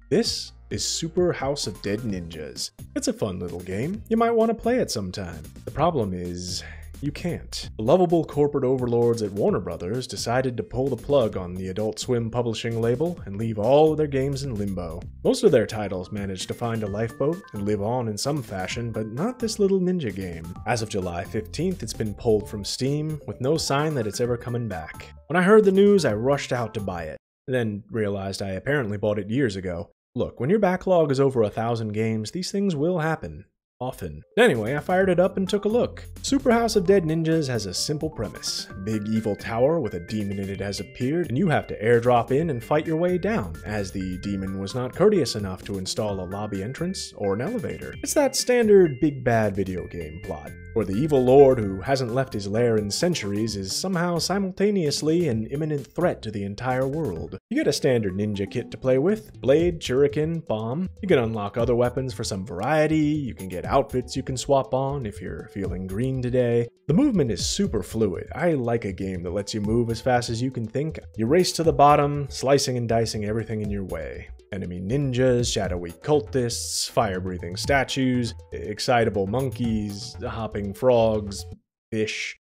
This is Super House of Dead Ninjas. It's a fun little game. You might want to play it sometime. The problem is, you can't. The lovable corporate overlords at Warner Brothers decided to pull the plug on the Adult Swim publishing label and leave all of their games in limbo. Most of their titles managed to find a lifeboat and live on in some fashion, but not this little ninja game. As of July 15th, it's been pulled from Steam, with no sign that it's ever coming back. When I heard the news, I rushed out to buy it, and then realized I apparently bought it years ago. Look, when your backlog is over 1,000 games, these things will happen. Often. Anyway, I fired it up and took a look. Super House of Dead Ninjas has a simple premise. A big evil tower with a demon in it has appeared, and you have to airdrop in and fight your way down, as the demon was not courteous enough to install a lobby entrance or an elevator. It's that standard big bad video game plot, where the evil lord who hasn't left his lair in centuries is somehow simultaneously an imminent threat to the entire world. You get a standard ninja kit to play with: blade, shuriken, bomb. You can unlock other weapons for some variety, you can get outfits you can swap on if you're feeling green today. The movement is super fluid. I like a game that lets you move as fast as you can think. You race to the bottom, slicing and dicing everything in your way. Enemy ninjas, shadowy cultists, fire-breathing statues, excitable monkeys, hopping frogs, fish.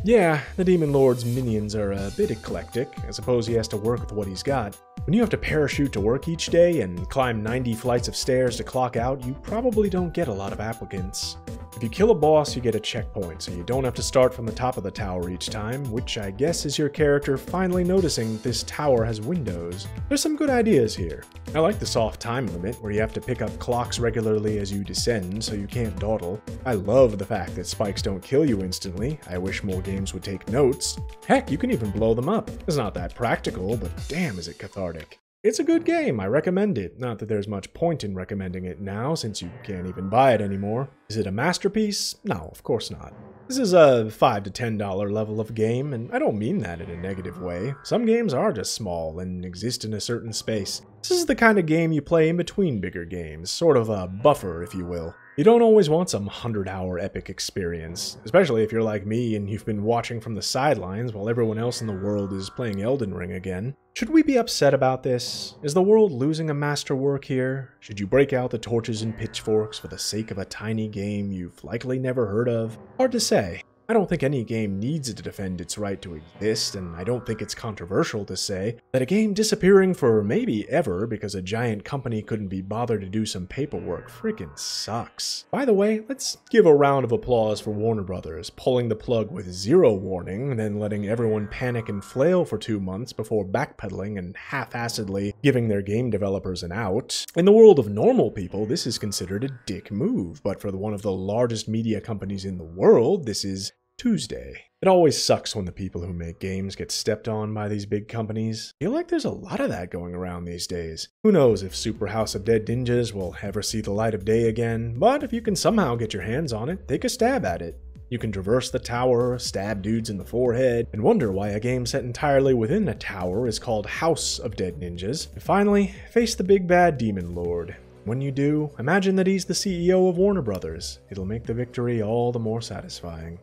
Yeah, the Demon Lord's minions are a bit eclectic. I suppose he has to work with what he's got. When you have to parachute to work each day and climb 90 flights of stairs to clock out, you probably don't get a lot of applicants. If you kill a boss, you get a checkpoint, so you don't have to start from the top of the tower each time, which I guess is your character finally noticing this tower has windows. There's some good ideas here. I like the soft time limit, where you have to pick up clocks regularly as you descend, so you can't dawdle. I love the fact that spikes don't kill you instantly. I wish more games would take notes. Heck, you can even blow them up. It's not that practical, but damn is it cathartic. It's a good game, I recommend it. Not that there's much point in recommending it now, since you can't even buy it anymore. Is it a masterpiece? No, of course not. This is a $5 to $10 level of game, and I don't mean that in a negative way. Some games are just small and exist in a certain space. This is the kind of game you play in between bigger games, sort of a buffer, if you will. You don't always want some 100-hour epic experience, especially if you're like me and you've been watching from the sidelines while everyone else in the world is playing Elden Ring again. Should we be upset about this? Is the world losing a masterwork here? Should you break out the torches and pitchforks for the sake of a tiny game you've likely never heard of? Hard to say. I don't think any game needs to defend its right to exist, and I don't think it's controversial to say that a game disappearing for maybe ever because a giant company couldn't be bothered to do some paperwork freaking sucks. By the way, let's give a round of applause for Warner Brothers pulling the plug with zero warning, then letting everyone panic and flail for 2 months before backpedaling and half-assedly giving their game developers an out. In the world of normal people, this is considered a dick move, but for one of the largest media companies in the world, this is Tuesday. It always sucks when the people who make games get stepped on by these big companies. I feel like there's a lot of that going around these days. Who knows if Super House of Dead Ninjas will ever see the light of day again, but if you can somehow get your hands on it, take a stab at it. You can traverse the tower, stab dudes in the forehead, and wonder why a game set entirely within a tower is called House of Dead Ninjas. And finally, face the big bad Demon Lord. When you do, imagine that he's the CEO of Warner Brothers. It'll make the victory all the more satisfying.